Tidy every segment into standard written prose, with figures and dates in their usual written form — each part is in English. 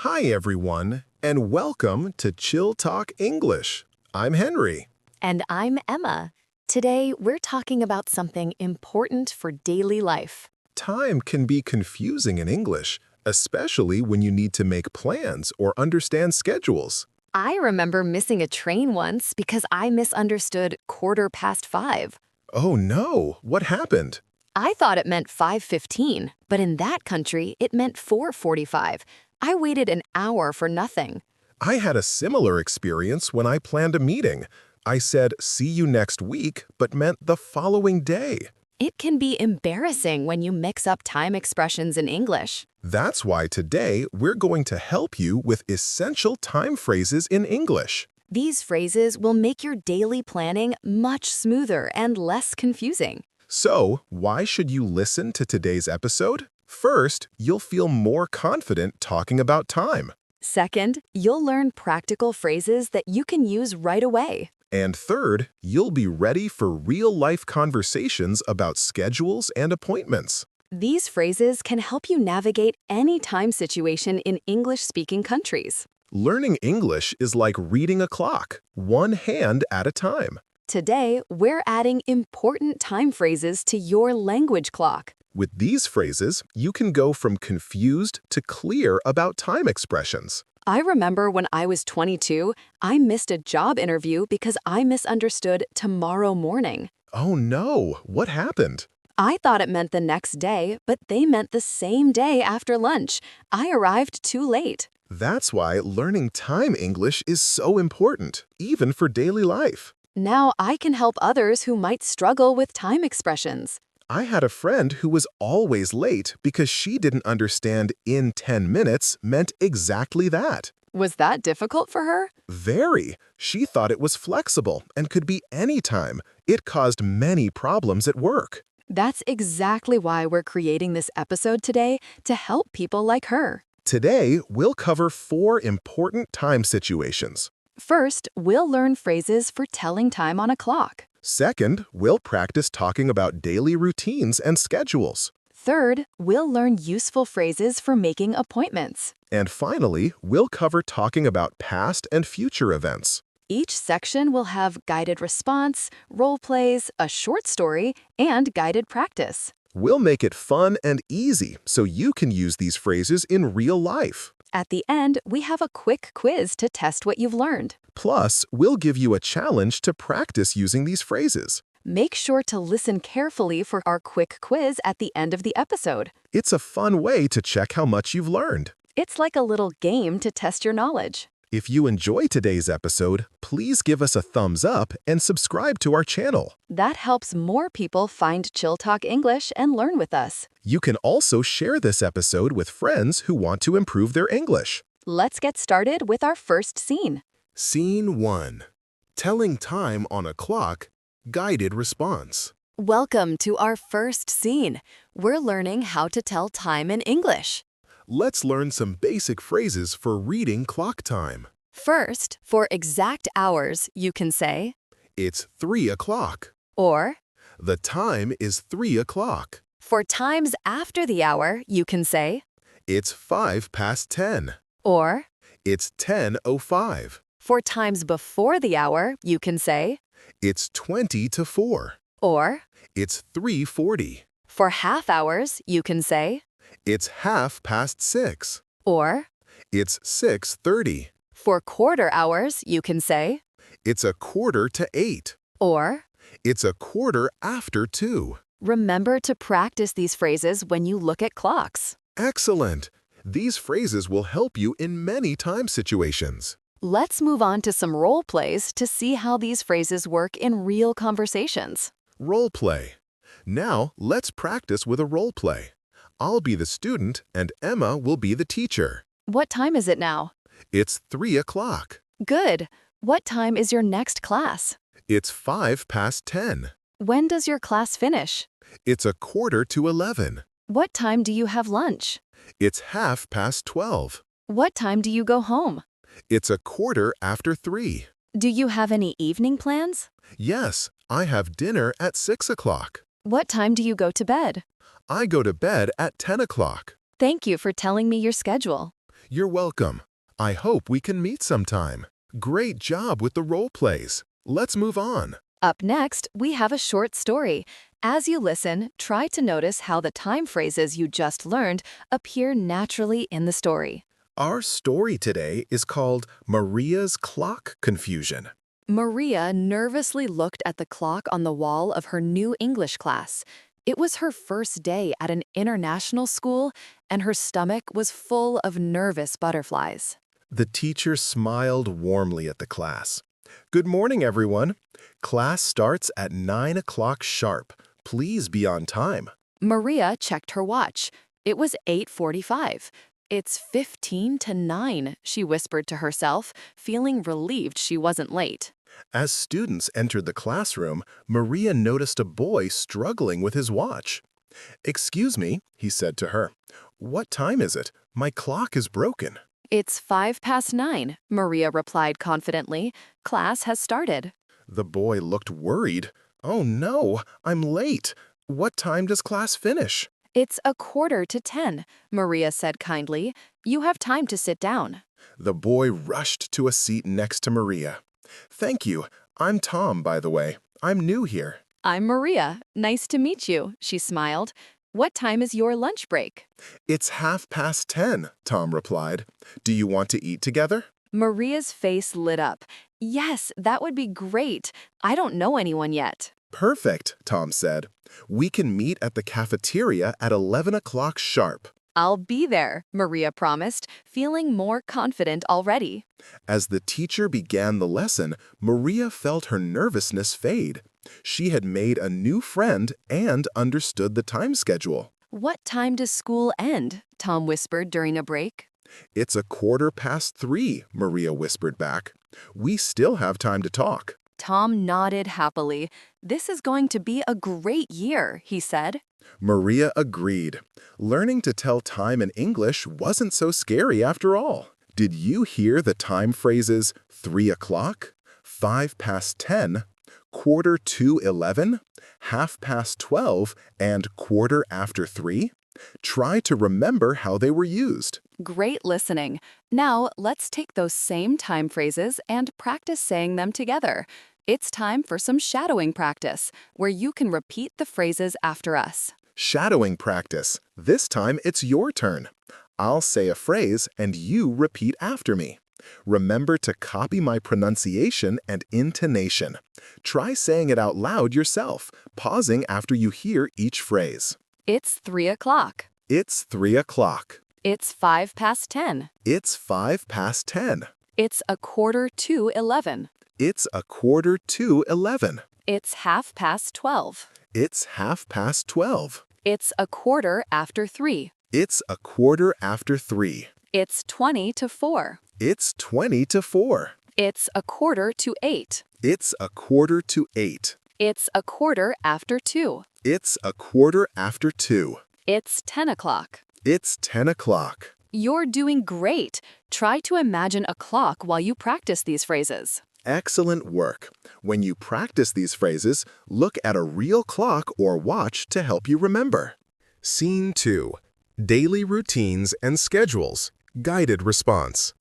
Hi, everyone, and welcome to Chill Talk English. I'm Henry. And I'm Emma. Today, we're talking about something important for daily life. Time can be confusing in English, especially when you need to make plans or understand schedules. I remember missing a train once because I misunderstood 5:15. Oh no, what happened? I thought it meant 5:15, but in that country, it meant 4:45. I waited an hour for nothing. I had a similar experience when I planned a meeting. I said, see you next week, but meant the following day. It can be embarrassing when you mix up time expressions in English. That's why today we're going to help you with essential time phrases in English. These phrases will make your daily planning much smoother and less confusing. So, why should you listen to today's episode? First, you'll feel more confident talking about time. Second, you'll learn practical phrases that you can use right away. And third, you'll be ready for real-life conversations about schedules and appointments. These phrases can help you navigate any time situation in English-speaking countries. Learning English is like reading a clock, one hand at a time. Today, we're adding important time phrases to your language clock. With these phrases, you can go from confused to clear about time expressions. I remember when I was 22, I missed a job interview because I misunderstood tomorrow morning. Oh no, what happened? I thought it meant the next day, but they meant the same day after lunch. I arrived too late. That's why learning time English is so important, even for daily life. Now I can help others who might struggle with time expressions. I had a friend who was always late because she didn't understand in 10 minutes meant exactly that. Was that difficult for her? Very. She thought it was flexible and could be any time. It caused many problems at work. That's exactly why we're creating this episode today, to help people like her. Today, we'll cover 4 important time situations. First, we'll learn phrases for telling time on a clock. Second, we'll practice talking about daily routines and schedules. Third, we'll learn useful phrases for making appointments. And finally, we'll cover talking about past and future events. Each section will have guided response, role plays, a short story, and guided practice. We'll make it fun and easy so you can use these phrases in real life. At the end, we have a quick quiz to test what you've learned. Plus, we'll give you a challenge to practice using these phrases. Make sure to listen carefully for our quick quiz at the end of the episode. It's a fun way to check how much you've learned. It's like a little game to test your knowledge. If you enjoy today's episode, please give us a thumbs up and subscribe to our channel. That helps more people find Chill Talk English and learn with us. You can also share this episode with friends who want to improve their English. Let's get started with our first scene. Scene 1. Telling time on a clock, guided response. Welcome to our first scene. We're learning how to tell time in English. Let's learn some basic phrases for reading clock time. First, for exact hours, you can say, It's 3 o'clock. or The time is 3 o'clock. for times after the hour, you can say, It's 5 past 10. or It's 10:05. for times before the hour, you can say, It's 20 to 4. or It's 3:40. for half hours, you can say, It's half past 6. or It's 6:30. for quarter hours, you can say, It's a quarter to 8. or It's a quarter after 2. remember to practice these phrases when you look at clocks. Excellent! These phrases will help you in many time situations. Let's move on to some role plays to see how these phrases work in real conversations. Role play. Now, let's practice with a role play. I'll be the student and Emma will be the teacher. What time is it now? It's 3 o'clock. Good. What time is your next class? It's 5 past 10. When does your class finish? It's a quarter to 11. What time do you have lunch? It's half past 12. What time do you go home? It's a quarter after 3. Do you have any evening plans? Yes, I have dinner at 6 o'clock. What time do you go to bed? I go to bed at 10 o'clock. Thank you for telling me your schedule. You're welcome. I hope we can meet sometime. Great job with the role plays. Let's move on. Up next, we have a short story. As you listen, try to notice how the time phrases you just learned appear naturally in the story. Our story today is called Maria's Clock Confusion. Maria nervously looked at the clock on the wall of her new English class. It was her first day at an international school, and her stomach was full of nervous butterflies. The teacher smiled warmly at the class. Good morning, everyone. Class starts at 9 o'clock sharp. Please be on time. Maria checked her watch. It was 8:45. It's 15 to 9, she whispered to herself, feeling relieved she wasn't late. As students entered the classroom, Maria noticed a boy struggling with his watch. Excuse me, he said to her. What time is it? My clock is broken. It's 9:05, Maria replied confidently. Class has started. The boy looked worried. Oh no, I'm late. What time does class finish? It's 9:45, Maria said kindly. You have time to sit down. The boy rushed to a seat next to Maria. Thank you. I'm Tom, by the way. I'm new here. I'm Maria. Nice to meet you, she smiled. What time is your lunch break? It's 10:30, Tom replied. Do you want to eat together? Maria's face lit up. Yes, that would be great. I don't know anyone yet. Perfect, Tom said. We can meet at the cafeteria at 11 o'clock sharp. I'll be there, Maria promised, feeling more confident already. As the teacher began the lesson, Maria felt her nervousness fade. She had made a new friend and understood the time schedule. What time does school end? Tom whispered during a break. It's 3:15, Maria whispered back. We still have time to talk. Tom nodded happily. This is going to be a great year, he said. Maria agreed. Learning to tell time in English wasn't so scary after all. Did you hear the time phrases 3 o'clock, 10:05, 11:45, 12:30, and 3:15? Try to remember how they were used. Great listening. Now, let's take those same time phrases and practice saying them together. It's time for some shadowing practice, where you can repeat the phrases after us. Shadowing practice. This time it's your turn. I'll say a phrase and you repeat after me. Remember to copy my pronunciation and intonation. Try saying it out loud yourself, pausing after you hear each phrase. It's 3 o'clock. It's 3 o'clock. It's 10:05. It's 10:05. It's 11:45. It's 11:45. It's 12:30. It's 12:30. It's 3:15. It's 3:15. It's 20 to 4. It's 20 to 4. It's 7:45. It's 7:45. It's 2:15. It's 2:15. It's 10 o'clock. It's 10 o'clock. You're doing great. Try to imagine a clock while you practice these phrases. Excellent work. When you practice these phrases, look at a real clock or watch to help you remember. Scene 2. Daily routines and schedules. Guided response.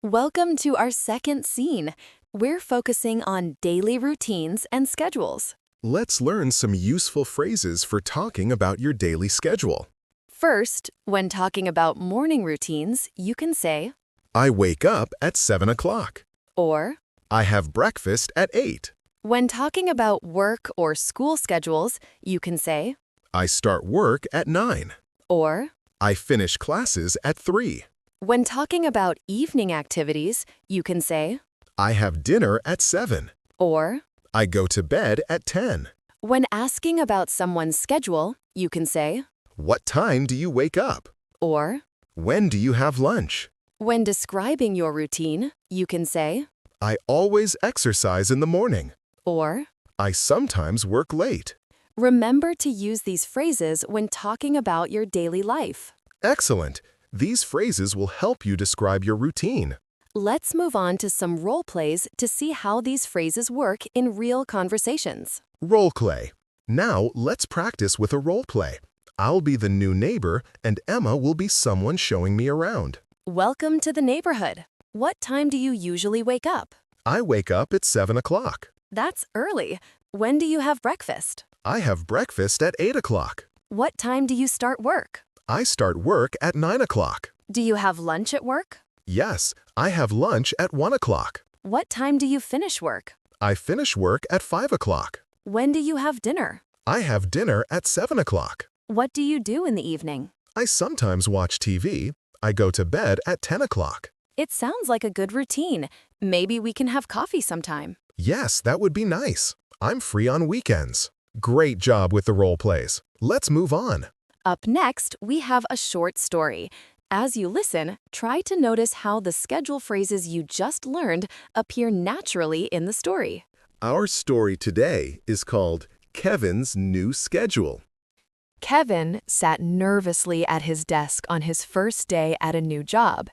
Welcome to our second scene. We're focusing on daily routines and schedules. Let's learn some useful phrases for talking about your daily schedule. First, when talking about morning routines, you can say, I wake up at 7 o'clock. or I have breakfast at 8. when talking about work or school schedules, you can say, I start work at 9. or I finish classes at 3. when talking about evening activities, you can say, I have dinner at 7. or I go to bed at 10. when asking about someone's schedule, you can say, What time do you wake up? or When do you have lunch? when describing your routine, you can say, I always exercise in the morning. or I sometimes work late. remember to use these phrases when talking about your daily life. Excellent. These phrases will help you describe your routine. Let's move on to some role plays to see how these phrases work in real conversations. Role play. Now let's practice with a role play. I'll be the new neighbor and Emma will be someone showing me around. Welcome to the neighborhood. What time do you usually wake up? I wake up at 7 o'clock. That's early. When do you have breakfast? I have breakfast at 8 o'clock. What time do you start work? I start work at 9 o'clock. Do you have lunch at work? Yes, I have lunch at 1 o'clock. What time do you finish work? I finish work at 5 o'clock. When do you have dinner? I have dinner at 7 o'clock. What do you do in the evening? I sometimes watch TV. I go to bed at 10 o'clock. It sounds like a good routine. Maybe we can have coffee sometime. Yes, that would be nice. I'm free on weekends. Great job with the role plays. Let's move on. Up next, we have a short story. As you listen, try to notice how the schedule phrases you just learned appear naturally in the story. Our story today is called Kevin's New Schedule. Kevin sat nervously at his desk on his first day at a new job.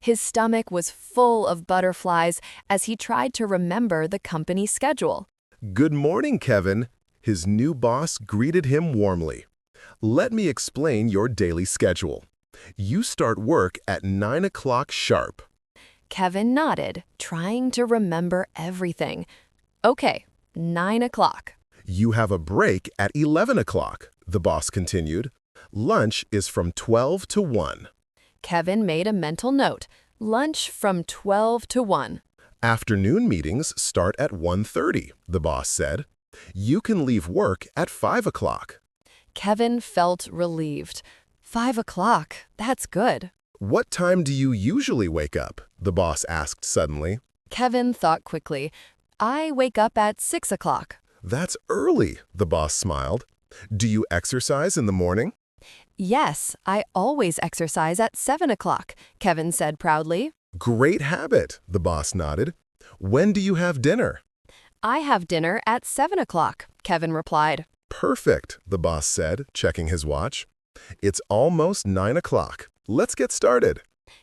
His stomach was full of butterflies as he tried to remember the company schedule. Good morning, Kevin. His new boss greeted him warmly. Let me explain your daily schedule. You start work at 9 o'clock sharp. Kevin nodded, trying to remember everything. Okay, 9 o'clock. You have a break at 11 o'clock, the boss continued. Lunch is from 12 to 1. Kevin made a mental note. Lunch from 12 to 1. Afternoon meetings start at 1:30, the boss said. You can leave work at 5 o'clock. Kevin felt relieved. 5 o'clock, that's good. What time do you usually wake up? The boss asked suddenly. Kevin thought quickly. I wake up at 6 o'clock. That's early, the boss smiled. Do you exercise in the morning? Yes, I always exercise at 7 o'clock, Kevin said proudly. Great habit, the boss nodded. When do you have dinner? I have dinner at 7 o'clock, Kevin replied. Perfect, the boss said, checking his watch. It's almost 9 o'clock. Let's get started.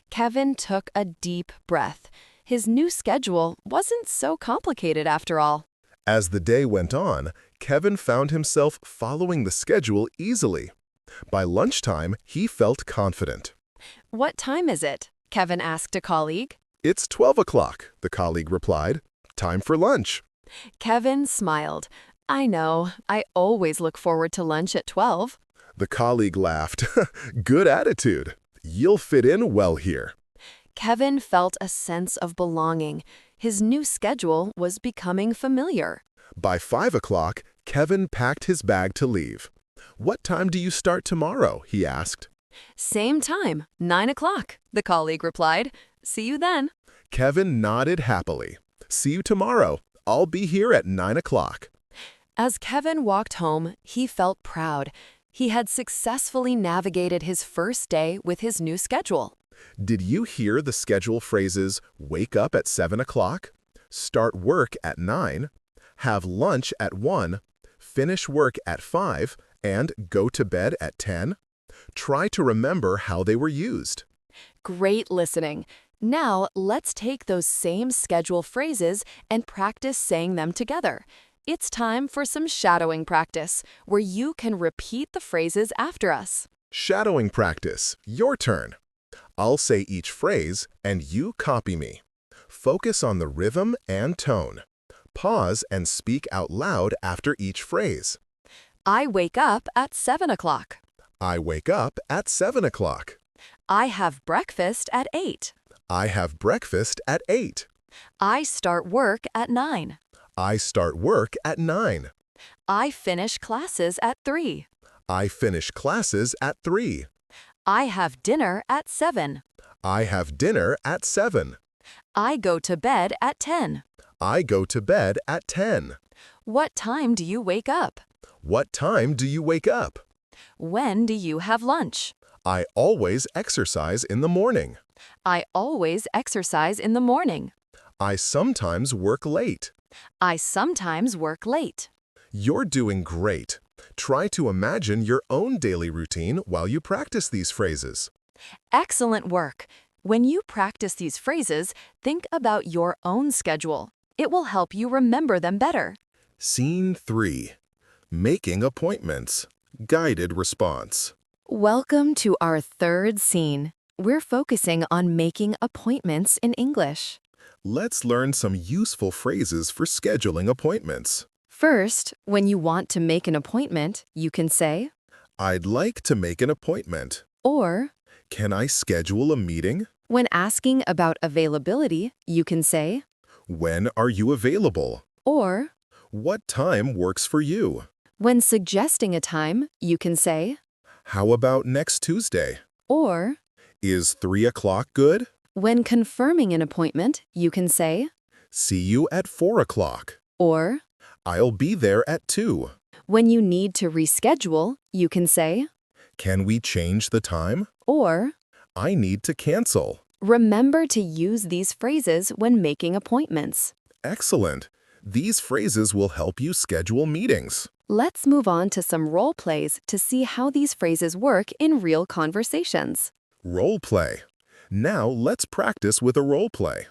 Kevin took a deep breath. His new schedule wasn't so complicated after all. As the day went on, Kevin found himself following the schedule easily. By lunchtime, he felt confident. What time is it? Kevin asked a colleague. It's 12 o'clock, the colleague replied. Time for lunch. Kevin smiled. I know, I always look forward to lunch at 12. The colleague laughed. Good attitude. You'll fit in well here. Kevin felt a sense of belonging. His new schedule was becoming familiar. By 5 o'clock, Kevin packed his bag to leave. What time do you start tomorrow? He asked. Same time, 9 o'clock, the colleague replied. See you then. Kevin nodded happily. See you tomorrow. I'll be here at 9 o'clock. As Kevin walked home, he felt proud. He had successfully navigated his first day with his new schedule. Did you hear the schedule phrases wake up at 7 o'clock, start work at 9, have lunch at 1, finish work at 5, and go to bed at 10? Try to remember how they were used. Great listening. Now, let's take those same schedule phrases and practice saying them together. It's time for some shadowing practice, where you can repeat the phrases after us. Shadowing practice. Your turn. I'll say each phrase, and you copy me. Focus on the rhythm and tone. Pause and speak out loud after each phrase. I wake up at 7 o'clock. I wake up at 7 o'clock. I have breakfast at 8. I have breakfast at 8. I start work at 9. I start work at 9. I finish classes at 3. I finish classes at 3. I have dinner at 7. I have dinner at 7. I go to bed at 10. I go to bed at 10. What time do you wake up? What time do you wake up? When do you have lunch? I always exercise in the morning. I always exercise in the morning. I sometimes work late. I sometimes work late. You're doing great. Try to imagine your own daily routine while you practice these phrases. Excellent work. When you practice these phrases, think about your own schedule. It will help you remember them better. Scene 3. Making appointments. Guided response. Welcome to our third scene. We're focusing on making appointments in English. Let's learn some useful phrases for scheduling appointments. First, when you want to make an appointment, you can say, I'd like to make an appointment. or Can I schedule a meeting? when asking about availability, you can say, When are you available? or What time works for you? when suggesting a time, you can say, How about next Tuesday? or Is 3 o'clock good? when confirming an appointment, you can say, See you at 4 o'clock. or I'll be there at 2. when you need to reschedule, you can say, Can we change the time? or I need to cancel. remember to use these phrases when making appointments. Excellent. These phrases will help you schedule meetings. Let's move on to some role plays to see how these phrases work in real conversations. Role play. Now let's practice with a role play.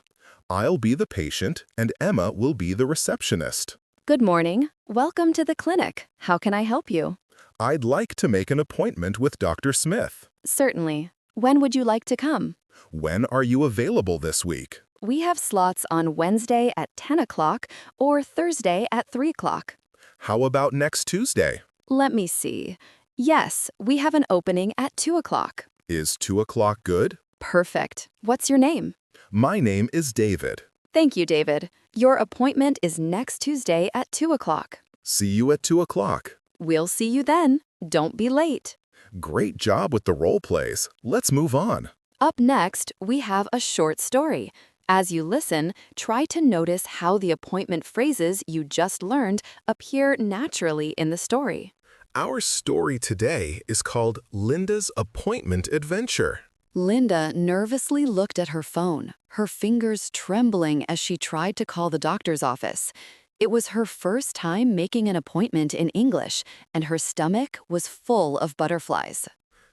I'll be the patient and Emma will be the receptionist. Good morning. Welcome to the clinic. How can I help you? I'd like to make an appointment with Dr. Smith. Certainly. When would you like to come? When are you available this week? We have slots on Wednesday at 10 o'clock or Thursday at 3 o'clock. How about next Tuesday? Let me see. Yes, we have an opening at 2 o'clock. Is 2 o'clock good? Perfect. What's your name? My name is David. Thank you, David. Your appointment is next Tuesday at 2 o'clock. See you at 2 o'clock. We'll see you then. Don't be late. Great job with the role plays. Let's move on. Up next, we have a short story. As you listen, try to notice how the appointment phrases you just learned appear naturally in the story. Our story today is called Linda's Appointment Adventure. Linda nervously looked at her phone, her fingers trembling as she tried to call the doctor's office. It was her first time making an appointment in English, and her stomach was full of butterflies.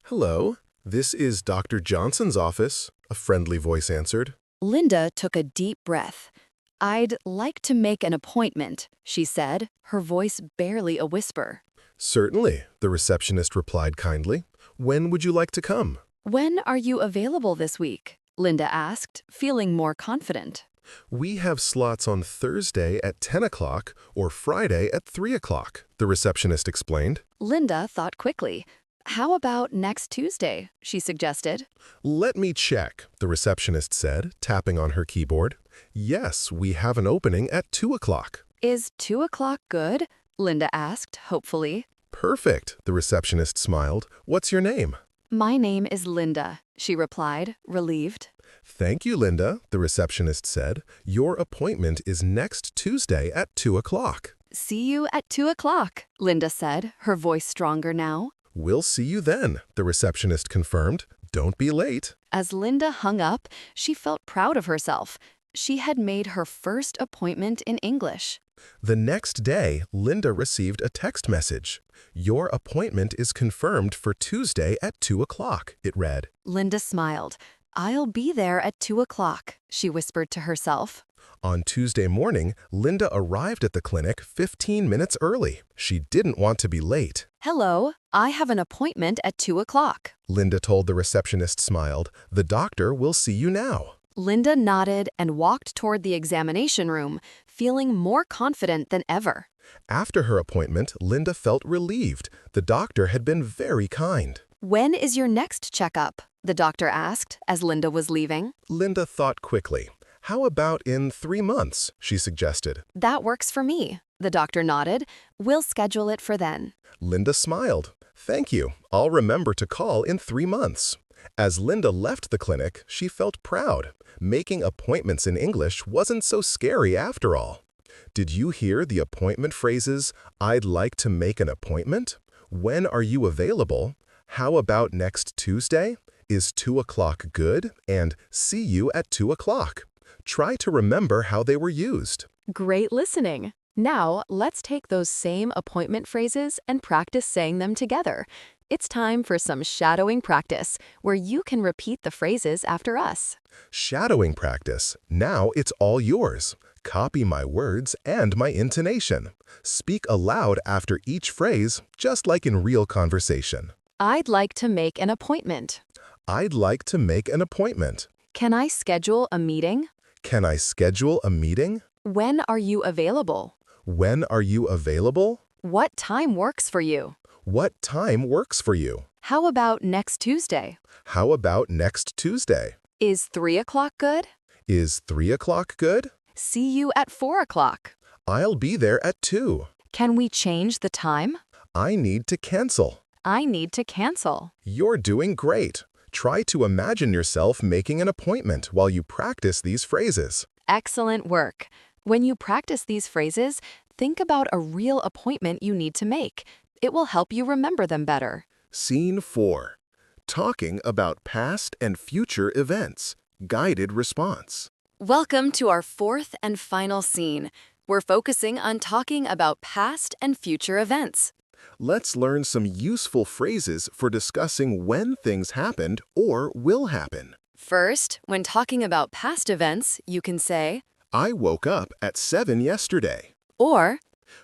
Hello, this is Dr. Johnson's office, a friendly voice answered. Linda took a deep breath. I'd like to make an appointment, she said, her voice barely a whisper. Certainly, the receptionist replied kindly. When would you like to come? When are you available this week? Linda asked, feeling more confident. We have slots on Thursday at 10 o'clock or Friday at 3 o'clock, the receptionist explained. Linda thought quickly. How about next Tuesday? She suggested. Let me check, the receptionist said, tapping on her keyboard. Yes, we have an opening at 2 o'clock. Is 2 o'clock good? Linda asked, hopefully. Perfect, the receptionist smiled. What's your name? My name is Linda, she replied, relieved. Thank you, Linda, the receptionist said. Your appointment is next Tuesday at 2 o'clock. See you at 2 o'clock, Linda said, her voice stronger now. We'll see you then, the receptionist confirmed. Don't be late. As Linda hung up, she felt proud of herself. She had made her first appointment in English. The next day, Linda received a text message. Your appointment is confirmed for Tuesday at 2 o'clock, it read. Linda smiled. I'll be there at 2 o'clock, she whispered to herself. On Tuesday morning, Linda arrived at the clinic 15 minutes early. She didn't want to be late. Hello, I have an appointment at 2 o'clock. Linda told the receptionist smiled. The doctor will see you now. Linda nodded and walked toward the examination room, feeling more confident than ever. After her appointment, Linda felt relieved. The doctor had been very kind. When is your next checkup? The doctor asked as Linda was leaving. Linda thought quickly. How about in 3 months, she suggested. That works for me. The doctor nodded. We'll schedule it for then. Linda smiled. Thank you. I'll remember to call in 3 months. As Linda left the clinic, she felt proud. Making appointments in English wasn't so scary after all. Did you hear the appointment phrases, I'd like to make an appointment? When are you available? How about next Tuesday? Is 2 o'clock good? And see you at 2 o'clock. Try to remember how they were used. Great listening. Now, let's take those same appointment phrases and practice saying them together. It's time for some shadowing practice, where you can repeat the phrases after us. Shadowing practice. Now it's all yours. Copy my words and my intonation. Speak aloud after each phrase, just like in real conversation. I'd like to make an appointment. I'd like to make an appointment. Can I schedule a meeting? Can I schedule a meeting? When are you available? When are you available? What time works for you? What time works for you? How about next Tuesday? How about next Tuesday? Is 3 o'clock good? Is 3 o'clock good? See you at 4 o'clock. I'll be there at 2. Can we change the time? I need to cancel. I need to cancel. You're doing great. Try to imagine yourself making an appointment while you practice these phrases. Excellent work. When you practice these phrases, think about a real appointment you need to make. It will help you remember them better. Scene 4. Talking about past and future events. Guided response. Welcome to our fourth and final scene. We're focusing on talking about past and future events. Let's learn some useful phrases for discussing when things happened or will happen. First, when talking about past events, you can say, I woke up at 7 yesterday. or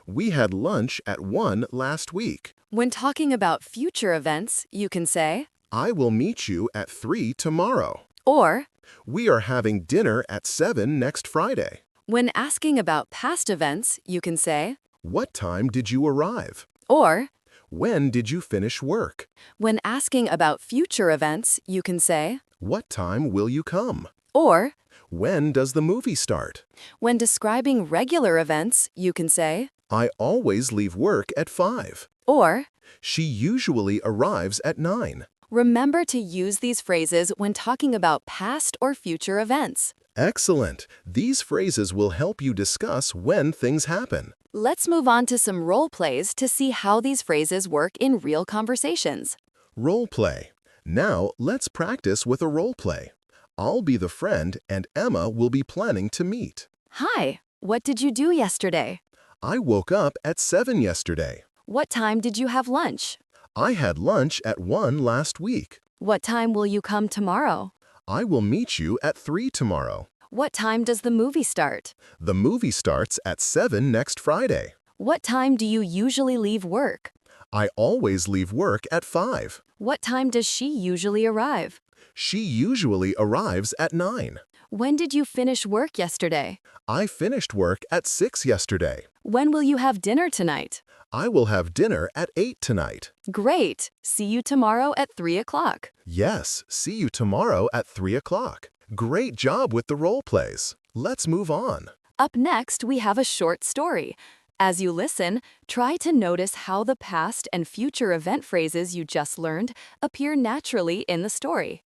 We had lunch at 1 last week. when talking about future events, you can say, I will meet you at 3 tomorrow. or We are having dinner at 7 next Friday. when asking about past events, you can say, What time did you arrive? or When did you finish work? when asking about future events, you can say, What time will you come? or When does the movie start? when describing regular events, you can say, I always leave work at 5. or She usually arrives at 9. remember to use these phrases when talking about past or future events. Excellent. These phrases will help you discuss when things happen. Let's move on to some role plays to see how these phrases work in real conversations. Role play. Now, let's practice with a role play. I'll be the friend and Emma will be planning to meet. Hi, what did you do yesterday? I woke up at 7 yesterday. What time did you have lunch? I had lunch at 1 last week. What time will you come tomorrow? I will meet you at 3 tomorrow. What time does the movie start? The movie starts at 7 next Friday. What time do you usually leave work? I always leave work at 5. What time does she usually arrive? She usually arrives at 9. When did you finish work yesterday? I finished work at 6 yesterday. When will you have dinner tonight? I will have dinner at 8 tonight. Great! See you tomorrow at 3 o'clock. Yes, see you tomorrow at 3 o'clock. Great job with the role plays. Let's move on. Up next, we have a short story. As you listen, try to notice how the past and future event phrases you just learned appear naturally in the story.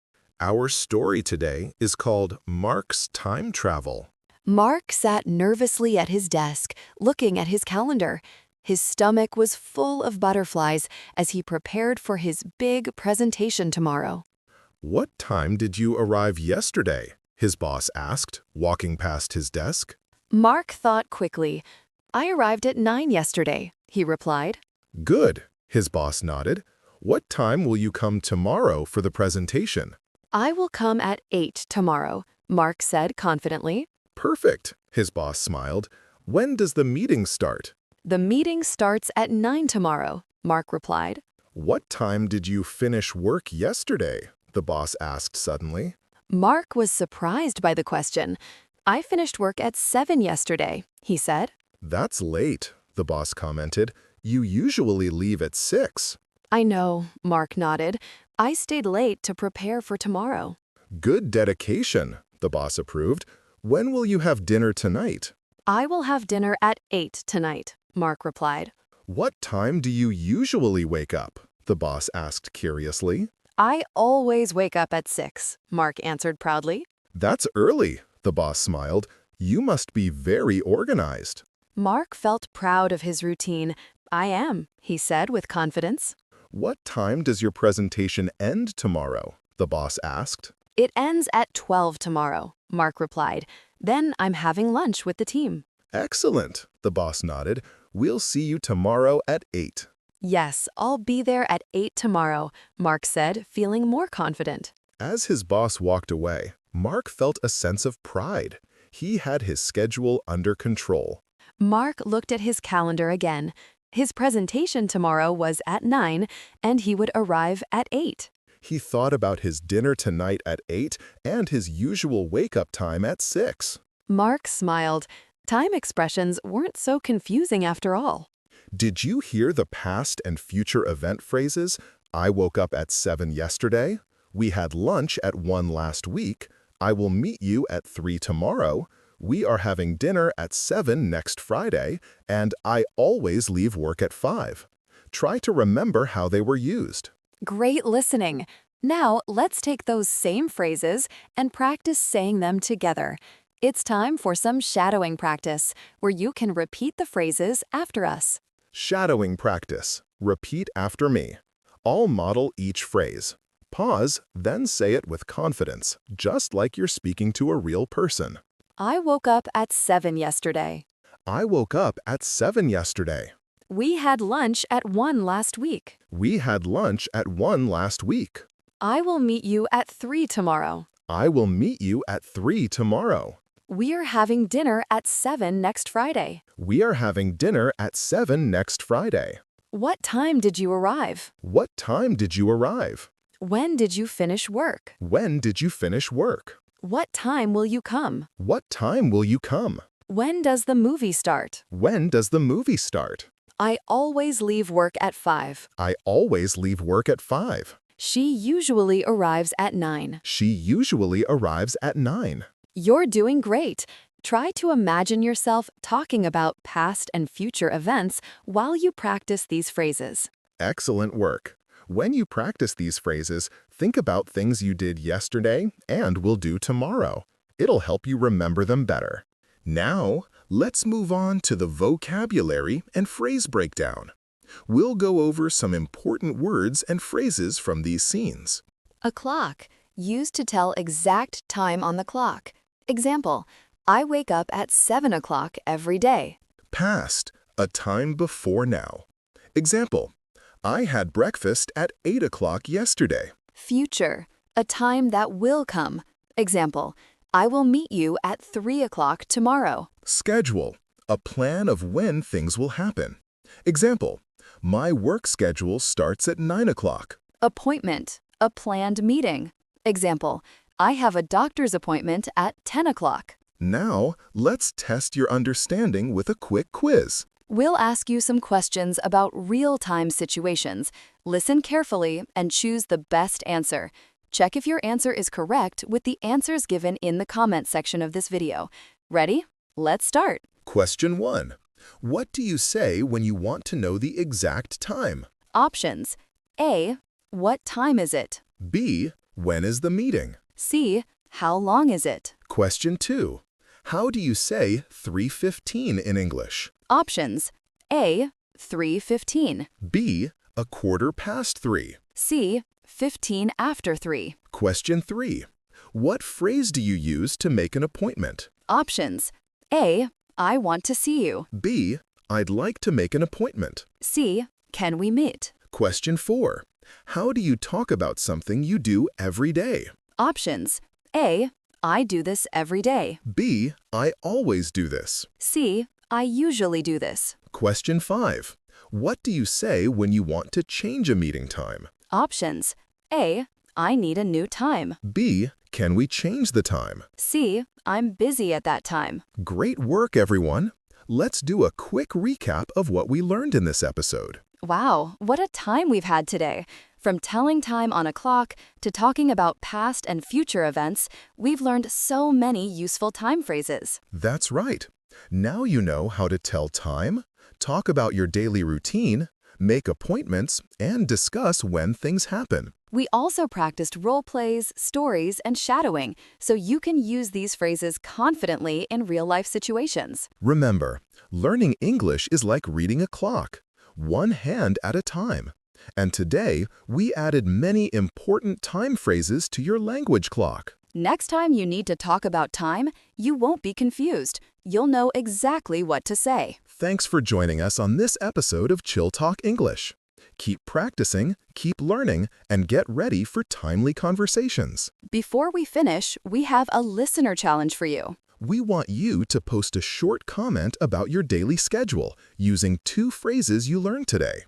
Our story today is called Mark's Time Travel. Mark sat nervously at his desk, looking at his calendar. His stomach was full of butterflies as he prepared for his big presentation tomorrow. What time did you arrive yesterday? His boss asked, walking past his desk. Mark thought quickly. I arrived at 9 yesterday, he replied. Good, his boss nodded. What time will you come tomorrow for the presentation? I will come at 8 tomorrow, Mark said confidently. Perfect, his boss smiled. When does the meeting start? The meeting starts at 9 tomorrow, Mark replied. What time did you finish work yesterday? The boss asked suddenly. Mark was surprised by the question. I finished work at 7 yesterday, he said. That's late, the boss commented. You usually leave at 6. I know, Mark nodded. I stayed late to prepare for tomorrow. Good dedication, the boss approved. When will you have dinner tonight? I will have dinner at 8 tonight, Mark replied. What time do you usually wake up? The boss asked curiously. I always wake up at 6, Mark answered proudly. That's early, the boss smiled. You must be very organized. Mark felt proud of his routine. I am, he said with confidence. What time does your presentation end tomorrow? The boss asked. It ends at 12 tomorrow, Mark replied. Then I'm having lunch with the team. Excellent, the boss nodded. We'll see you tomorrow at 8. Yes, I'll be there at 8 tomorrow, Mark said, feeling more confident. As his boss walked away, Mark felt a sense of pride. He had his schedule under control. Mark looked at his calendar again. His presentation tomorrow was at 9, and he would arrive at 8. He thought about his dinner tonight at 8 and his usual wake-up time at 6. Mark smiled. Time expressions weren't so confusing after all. Did you hear the past and future event phrases? I woke up at 7 yesterday. We had lunch at 1 last week. I will meet you at 3 tomorrow. We are having dinner at 7 next Friday. And I always leave work at 5. Try to remember how they were used. Great listening. Now, let's take those same phrases and practice saying them together. It's time for some shadowing practice, where you can repeat the phrases after us. Shadowing practice. Repeat after me. I'll model each phrase. Pause, then say it with confidence, just like you're speaking to a real person. I woke up at 7 yesterday. I woke up at 7 yesterday. We had lunch at 1 last week. We had lunch at 1 last week. I will meet you at 3 tomorrow. I will meet you at 3 tomorrow. We're having dinner at 7 next Friday. We are having dinner at 7 next Friday. What time did you arrive? What time did you arrive? When did you finish work? When did you finish work? What time will you come? What time will you come? When does the movie start? When does the movie start? I always leave work at 5. I always leave work at 5. She usually arrives at 9. She usually arrives at 9. You're doing great. Try to imagine yourself talking about past and future events while you practice these phrases. Excellent work. When you practice these phrases, think about things you did yesterday and will do tomorrow. It'll help you remember them better. Now, let's move on to the vocabulary and phrase breakdown. We'll go over some important words and phrases from these scenes. O'clock, used to tell exact time on the clock. Example, I wake up at 7 o'clock every day. Past, a time before now. Example, I had breakfast at 8 o'clock yesterday. Future, a time that will come. Example, I will meet you at 3 o'clock tomorrow. Schedule, a plan of when things will happen. Example, my work schedule starts at 9 o'clock. Appointment, a planned meeting. Example, I have a doctor's appointment at 10 o'clock. Now, let's test your understanding with a quick quiz. We'll ask you some questions about real-time situations. Listen carefully and choose the best answer. Check if your answer is correct with the answers given in the comment section of this video. Ready? Let's start. Question 1. What do you say when you want to know the exact time? Options. A. What time is it? B. When is the meeting? C. How long is it? Question 2. How do you say 3:15 in English? Options. A. 3:15. B. A quarter past 3. C. 15 after 3. Question 3. What phrase do you use to make an appointment? Options. A. I want to see you. B. I'd like to make an appointment. C. Can we meet? Question 4. How do you talk about something you do every day? Options. A. I do this every day. B. I always do this. C. I usually do this. Question 5. What do you say when you want to change a meeting time? Options. A. I need a new time. B. Can we change the time? C. I'm busy at that time. Great work, everyone. Let's do a quick recap of what we learned in this episode. Wow, what a time we've had today. From telling time on a clock to talking about past and future events, we've learned so many useful time phrases. That's right. Now you know how to tell time, talk about your daily routine, make appointments, and discuss when things happen. We also practiced role plays, stories, and shadowing, so you can use these phrases confidently in real-life situations. Remember, learning English is like reading a clock, one hand at a time. And today, we added many important time phrases to your language clock. Next time you need to talk about time, you won't be confused. You'll know exactly what to say. Thanks for joining us on this episode of Chill Talk English. Keep practicing, keep learning, and get ready for timely conversations. Before we finish, we have a listener challenge for you. We want you to post a short comment about your daily schedule using 2 phrases you learned today.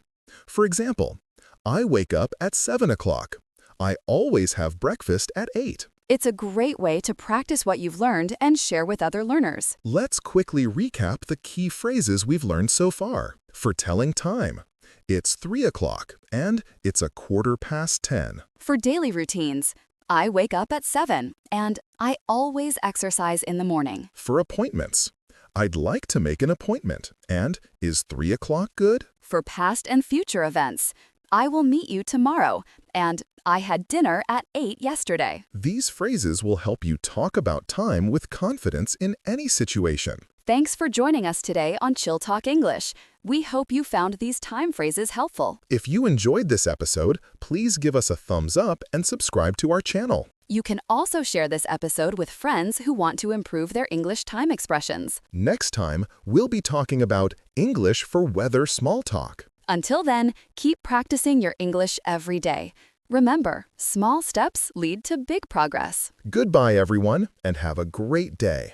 For example, I wake up at 7 o'clock. I always have breakfast at 8. It's a great way to practice what you've learned and share with other learners. Let's quickly recap the key phrases we've learned so far. For telling time, it's 3 o'clock and it's a 10:15. For daily routines, I wake up at 7 and I always exercise in the morning. For appointments, I'd like to make an appointment and is 3 o'clock good? For past and future events, I will meet you tomorrow and I had dinner at 8 yesterday. These phrases will help you talk about time with confidence in any situation. Thanks for joining us today on Chill Talk English. We hope you found these time phrases helpful. If you enjoyed this episode, please give us a thumbs up and subscribe to our channel. You can also share this episode with friends who want to improve their English time expressions. Next time, we'll be talking about English for weather small talk. Until then, keep practicing your English every day. Remember, small steps lead to big progress. Goodbye, everyone, and have a great day.